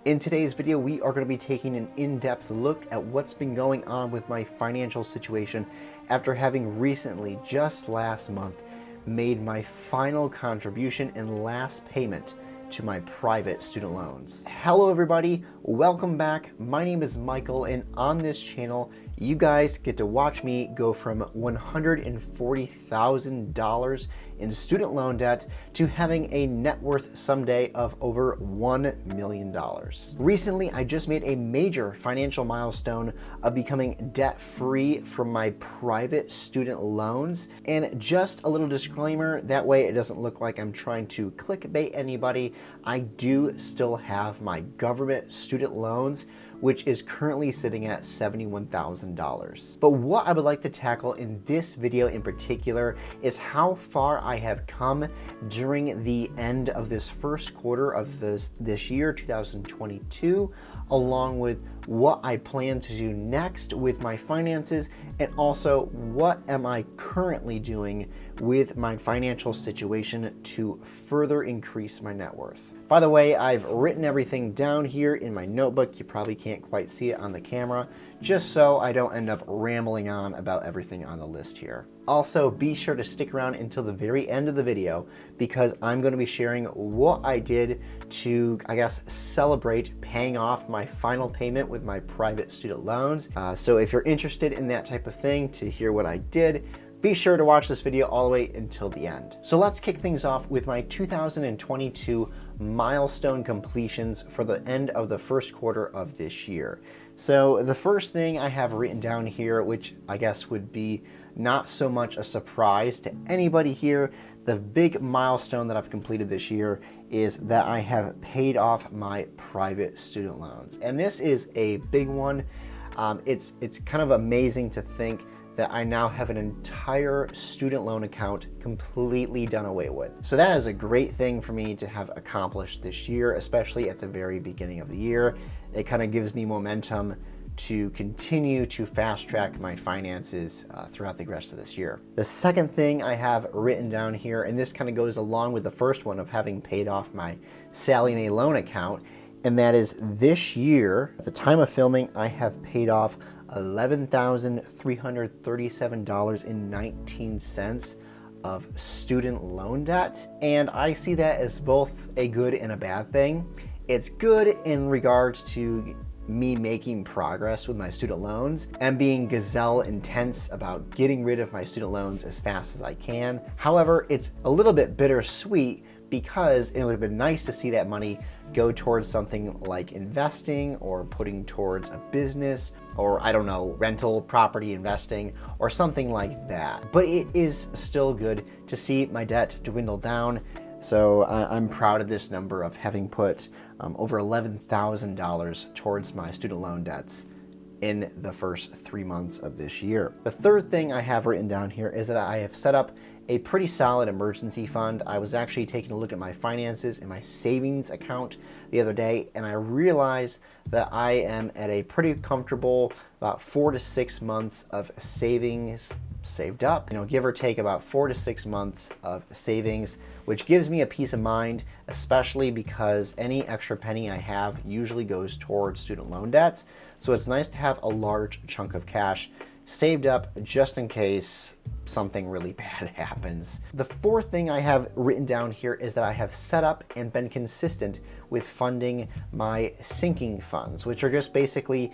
In today's video, we are going to be taking an in-depth look at what's been going on with my financial situation after having recently, just last month, made my final contribution and last payment to my private student loans. Hello everybody, welcome back. My name is Michael, and on this channel, you guys get to watch me go from $140,000 in student loan debt to having a net worth someday of over $1 million. Recently, I just made a major financial milestone of becoming debt-free from my private student loans. And just a little disclaimer, that way it doesn't look like I'm trying to clickbait anybody, I do still have my government student loans, which is currently sitting at $71,000. But what I would like to tackle in this video in particular is how far I have come during the end of this first quarter of this year, 2022, along with what I plan to do next with my finances, and also what am I currently doing with my financial situation to further increase my net worth. By the way, I've written everything down here in my notebook. You probably can't quite see it on the camera, just so I don't end up rambling on about everything on the list here. Also, be sure to stick around until the very end of the video, because I'm going to be sharing what I did to, I guess, celebrate paying off my final payment with my private student loans. So if you're interested in that type of thing, to hear what I did, be sure to watch this video all the way until the end. So let's kick things off with my 2022 milestone completions for the end of the first quarter of this year. So the first thing I have written down here, which I guess would be not so much a surprise to anybody here, the big milestone that I've completed this year is that I have paid off my private student loans. And this is a big one. It's kind of amazing to think that I now have an entire student loan account completely done away with. So that is a great thing for me to have accomplished this year, especially at the very beginning of the year. It kind of gives me momentum to continue to fast track my finances throughout the rest of this year. The second thing I have written down here, and this kind of goes along with the first one of having paid off my Sallie Mae loan account, and that is this year, at the time of filming, I have paid off $11,337.19 of student loan debt. And I see that as both a good and a bad thing. It's good in regards to me making progress with my student loans and being gazelle intense about getting rid of my student loans as fast as I can. However, it's a little bit bittersweet because it would have been nice to see that money go towards something like investing or putting towards a business, or I don't know, rental property investing or something like that. But it is still good to see my debt dwindle down. So I'm proud of this number of having put over $11,000 towards my student loan debts in the first 3 months of this year. The third thing I have written down here is that I have set up a pretty solid emergency fund. I was actually taking a look at my finances in my savings account the other day, and I realized that I am at a pretty comfortable about 4 to 6 months of savings saved up, give or take about 4 to 6 months of savings, which gives me a peace of mind, especially because any extra penny I have usually goes towards student loan debts. So it's nice to have a large chunk of cash saved up just in case something really bad happens. The fourth thing I have written down here is that I have set up and been consistent with funding my sinking funds, which are just basically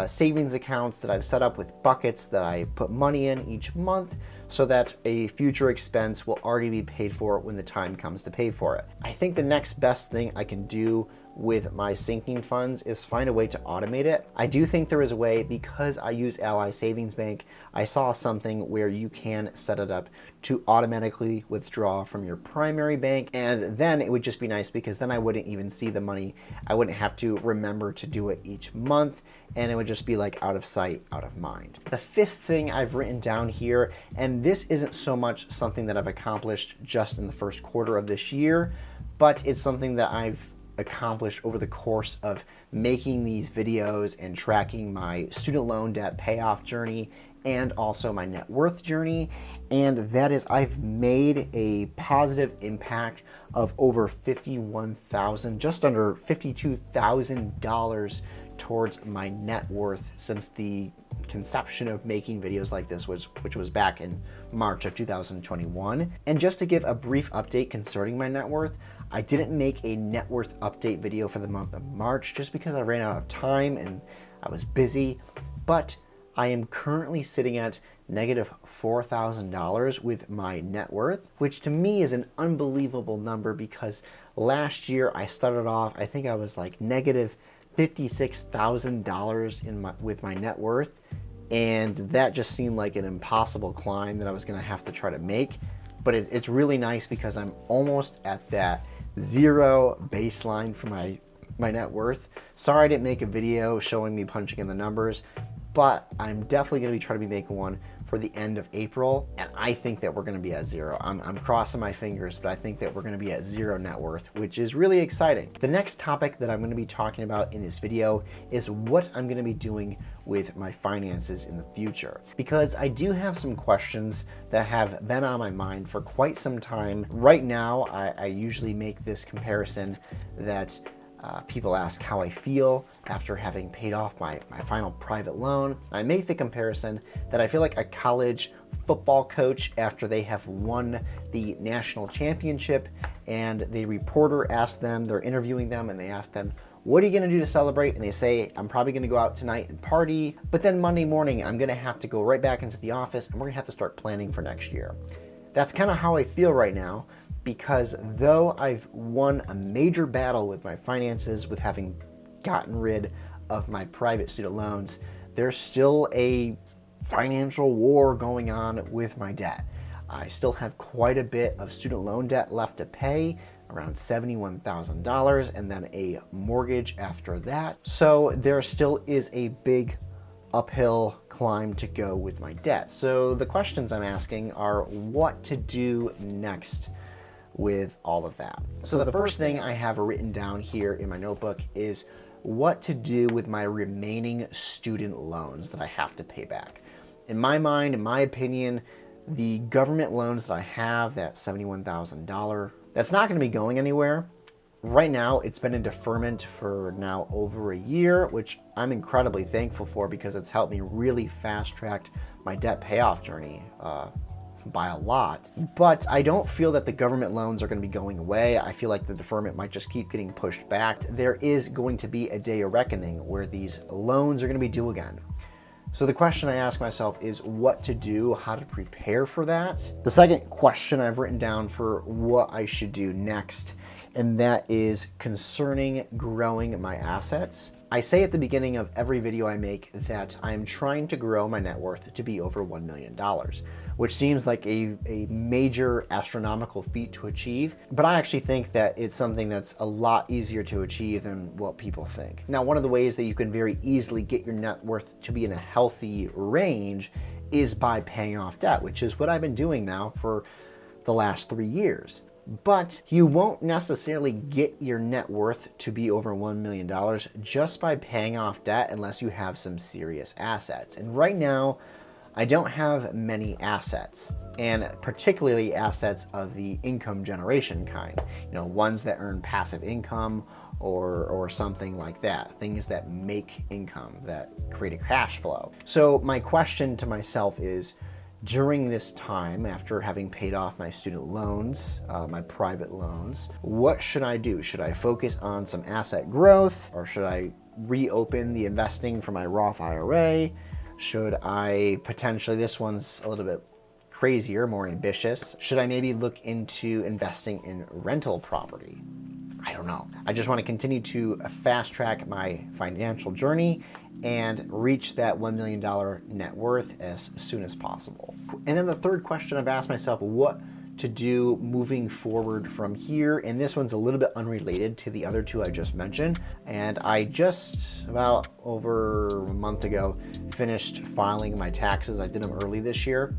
savings accounts that I've set up with buckets that I put money in each month so that a future expense will already be paid for when the time comes to pay for it. I think the next best thing I can do with my sinking funds is find a way to automate it. I do think there is a way, because I use Ally Savings Bank. I saw something where you can set it up to automatically withdraw from your primary bank, and then it would just be nice because then I wouldn't even see the money. I wouldn't have to remember to do it each month, and it would just be like out of sight, out of mind. The fifth thing I've written down here, and this isn't so much something that I've accomplished just in the first quarter of this year, but it's something that I've accomplished over the course of making these videos and tracking my student loan debt payoff journey and also my net worth journey. And that is, I've made a positive impact of over $51,000, just under $52,000 towards my net worth since the conception of making videos like this, which was back in March of 2021. And just to give a brief update concerning my net worth, I didn't make a net worth update video for the month of March just because I ran out of time and I was busy, but I am currently sitting at negative $4,000 with my net worth, which to me is an unbelievable number because last year I started off, I think I was like negative $56,000 with my net worth, and that just seemed like an impossible climb that I was going to have to try to make. But it's really nice because I'm almost at that zero baseline for my net worth. Sorry I didn't make a video showing me punching in the numbers, but I'm definitely going to be trying to be making one for the end of April, and I think that we're going to be at zero. I'm crossing my fingers, but I think that we're going to be at zero net worth, which is really exciting. The next topic that I'm going to be talking about in this video is what I'm going to be doing with my finances in the future, because I do have some questions that have been on my mind for quite some time. Right now, I usually make this comparison that people ask how I feel after having paid off my final private loan. I make the comparison that I feel like a college football coach after they have won the national championship, and the reporter asks them, they're interviewing them, and they ask them, what are you gonna do to celebrate? And they say, I'm probably gonna go out tonight and party, but then Monday morning, I'm gonna have to go right back into the office and we're gonna have to start planning for next year. That's kind of how I feel right now, because though I've won a major battle with my finances, with having gotten rid of my private student loans, there's still a financial war going on with my debt. I still have quite a bit of student loan debt left to pay, around $71,000, and then a mortgage after that. So there still is a big uphill climb to go with my debt. So the questions I'm asking are what to do next with all of that. So the first thing I have written down here in my notebook is what to do with my remaining student loans that I have to pay back. In my mind, in my opinion, the government loans that I have, that $71,000, that's not going to be going anywhere. Right now, it's been in deferment for now over a year, which I'm incredibly thankful for because it's helped me really fast-track my debt payoff journey by a lot. But I don't feel that the government loans are going to be going away. I feel like the deferment might just keep getting pushed back. There is going to be a day of reckoning where these loans are going to be due again. So the question I ask myself is what to do, how to prepare for that. The second question I've written down for what I should do next, and that is concerning growing my assets. I say at the beginning of every video I make that I'm trying to grow my net worth to be over $1 million, which seems like a major astronomical feat to achieve, but I actually think that it's something that's a lot easier to achieve than what people think. Now, one of the ways that you can very easily get your net worth to be in a healthy range is by paying off debt, which is what I've been doing now for the last 3 years. But you won't necessarily get your net worth to be over $1 million just by paying off debt unless you have some serious assets. And right now, I don't have many assets, and particularly assets of the income generation kind, ones that earn passive income or something like that, things that make income, that create a cash flow. So my question to myself is, during this time, after having paid off my student loans, my private loans, what should I do? Should I focus on some asset growth, or should I reopen the investing for my Roth IRA? Should I potentially, this one's a little bit crazier, more ambitious, should I maybe look into investing in rental property? I don't know. I just want to continue to fast track my financial journey and reach that $1 million net worth as soon as possible. And then the third question I've asked myself, what to do moving forward from here. And this one's a little bit unrelated to the other two I just mentioned. And I just about over a month ago finished filing my taxes. I did them early this year.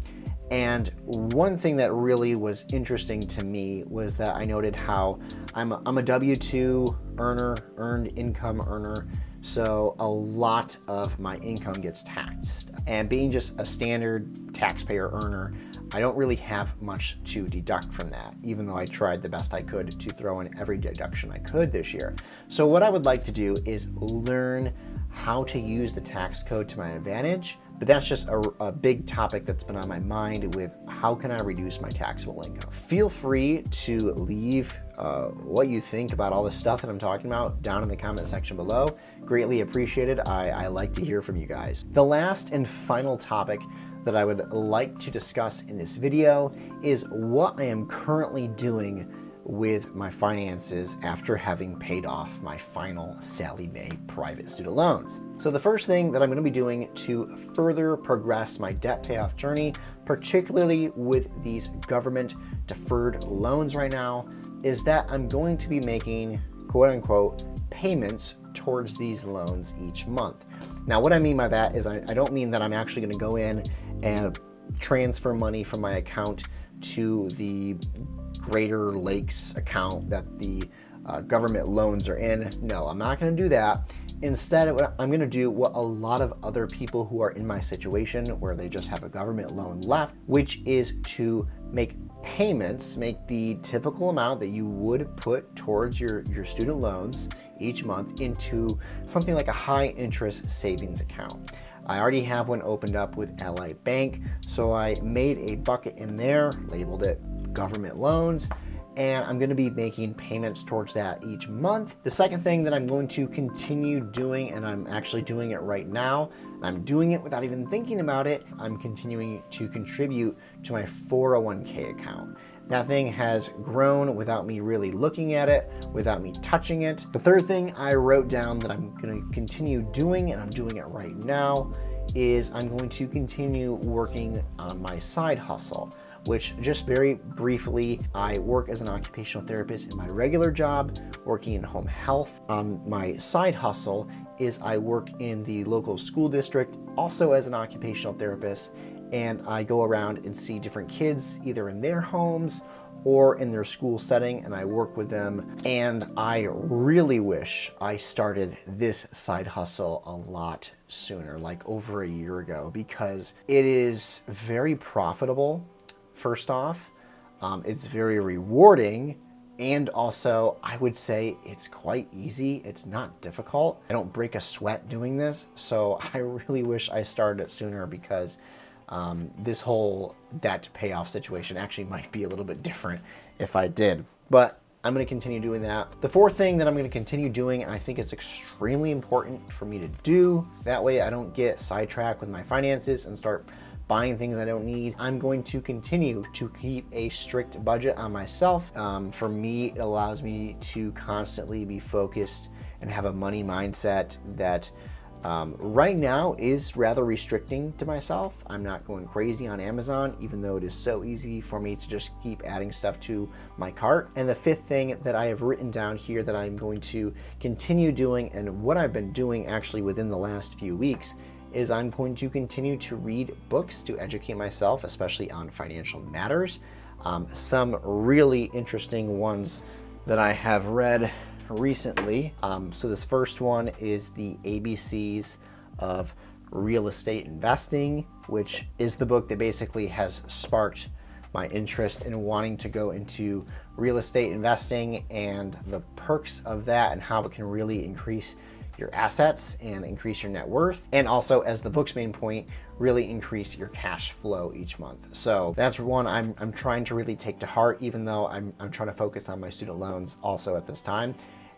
And one thing that really was interesting to me was that I noted how I'm a W-2 earner, earned income earner, so a lot of my income gets taxed. And being just a standard taxpayer earner, I don't really have much to deduct from that, even though I tried the best I could to throw in every deduction I could this year. So what I would like to do is learn how to use the tax code to my advantage, but that's just a big topic that's been on my mind with how can I reduce my taxable income. Feel free to leave what you think about all this stuff that I'm talking about down in the comment section below. Greatly appreciated. I like to hear from you guys. The last and final topic that I would like to discuss in this video is what I am currently doing with my finances after having paid off my final Sallie Mae private student loans. So the first thing that I'm going to be doing to further progress my debt payoff journey, particularly with these government deferred loans right now, is that I'm going to be making quote unquote payments towards these loans each month. Now what I mean by that is I don't mean that I'm actually going to go in and transfer money from my account to the Greater Lakes account that the government loans are in. No, I'm not going to do that. Instead, I'm going to do what a lot of other people who are in my situation where they just have a government loan left, which is to make payments, make the typical amount that you would put towards your student loans each month into something like a high interest savings account. I already have one opened up with Ally Bank, so I made a bucket in there, labeled it government loans, and I'm going to be making payments towards that each month. The second thing that I'm going to continue doing, and I'm actually doing it right now, I'm doing it without even thinking about it, I'm continuing to contribute to my 401k account. That thing has grown without me really looking at it, without me touching it. The third thing I wrote down that I'm going to continue doing, and I'm doing it right now, is I'm going to continue working on my side hustle, which just very briefly, I work as an occupational therapist in my regular job, working in home health. My side hustle is I work in the local school district, also as an occupational therapist, and I go around and see different kids either in their homes or in their school setting, and I work with them. And I really wish I started this side hustle a lot sooner, like over a year ago, because it is very profitable. First off, it's very rewarding, and also I would say it's quite easy. It's not difficult. I don't break a sweat doing this, so I really wish I started it sooner, because this whole debt payoff situation actually might be a little bit different if I did. But I'm going to continue doing that. The fourth thing that I'm going to continue doing, and I think it's extremely important for me to do, that way I don't get sidetracked with my finances and start buying things I don't need. I'm going to continue to keep a strict budget on myself. For me, it allows me to constantly be focused and have a money mindset that right now is rather restricting to myself. I'm not going crazy on Amazon, even though it is so easy for me to just keep adding stuff to my cart. And the fifth thing that I have written down here that I'm going to continue doing, and what I've been doing actually within the last few weeks, is I'm going to continue to read books to educate myself, especially on financial matters. Some really interesting ones that I have read recently. So this first one is the ABCs of Real Estate Investing, which is the book that basically has sparked my interest in wanting to go into real estate investing and the perks of that and how it can really increase your assets and increase your net worth, and also, as the book's main point, really increase your cash flow each month. So that's one I'm trying to really take to heart, even though I'm trying to focus on my student loans also at this time.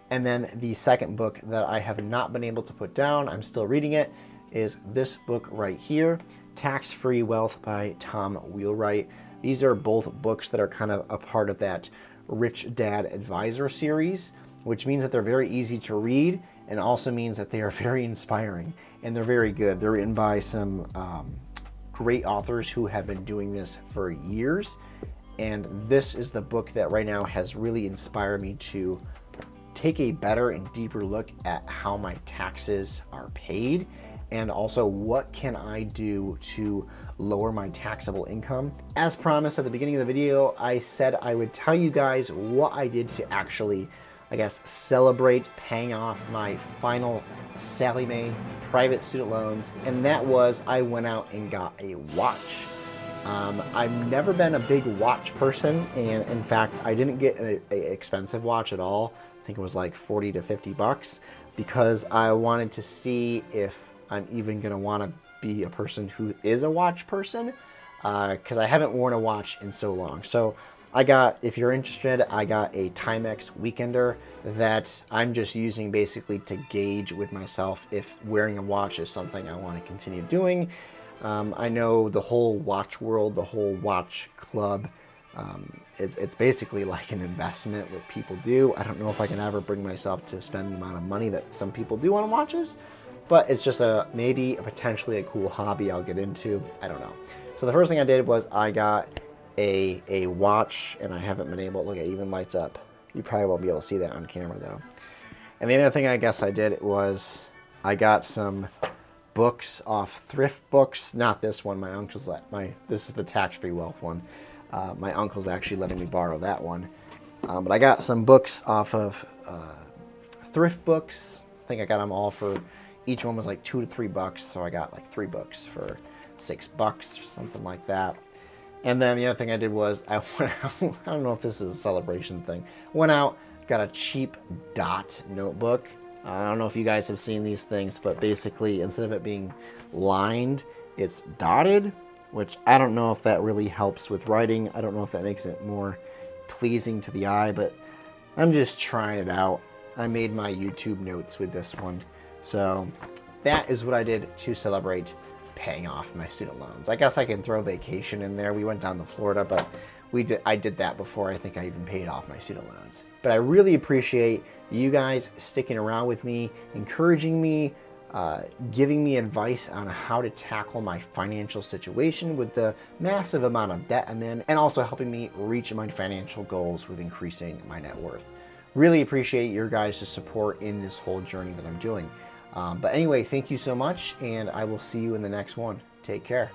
And then the second book that I have not been able to put down, I'm still reading it, is this book right here, Tax-Free Wealth by Tom Wheelwright. These are both books that are kind of a part of that Rich Dad Advisor series, which means that they're very easy to read, and also means that they are very inspiring, and they're very good. They're written by some great authors who have been doing this for years, and this is the book that right now has really inspired me to take a better and deeper look at how my taxes are paid, and also what can I do to lower my taxable income. As promised at the beginning of the video, I said I would tell you guys what I did to actually, I guess, celebrate paying off my final Sallie Mae private student loans, and that was I went out and got a watch. I've never been a big watch person, and in fact, I didn't get an expensive watch at all. I think it was like 40 to 50 bucks, because I wanted to see if I'm even gonna wanna be a person who is a watch person, because I haven't worn a watch in so long. So I got, if you're interested, I got a Timex Weekender that I'm just using basically to gauge with myself if wearing a watch is something I want to continue doing. I know the whole watch world, the whole watch club, it's basically like an investment what people do. I don't know if I can ever bring myself to spend the amount of money that some people do on watches, but it's just maybe potentially a cool hobby I'll get into. I don't know. So the first thing I did was I got a watch, and I haven't been able to look, it even lights up. You probably won't be able to see that on camera though. And the other thing I guess I did was I got some books off Thrift Books. Not this one, my uncle's this is the tax-free wealth one. My uncle's actually letting me borrow that one. But I got some books off of Thrift Books. I think I got them all for, each one was like $2 to $3, so I got like 3 books for $6 or something like that. And then the other thing I did was I went out, I don't know if this is a celebration thing, went out, got a cheap dot notebook. I don't know if you guys have seen these things, but basically instead of it being lined, it's dotted, which I don't know if that really helps with writing. I don't know if that makes it more pleasing to the eye, but I'm just trying it out. I made my YouTube notes with this one. So that is what I did to celebrate paying off my student loans. I guess I can throw vacation in there. We went down to Florida, but I did that before I think I even paid off my student loans. But I really appreciate you guys sticking around with me, encouraging me, giving me advice on how to tackle my financial situation with the massive amount of debt I'm in, and also helping me reach my financial goals with increasing my net worth. Really appreciate your guys' support in this whole journey that I'm doing. But anyway, thank you so much, and I will see you in the next one. Take care.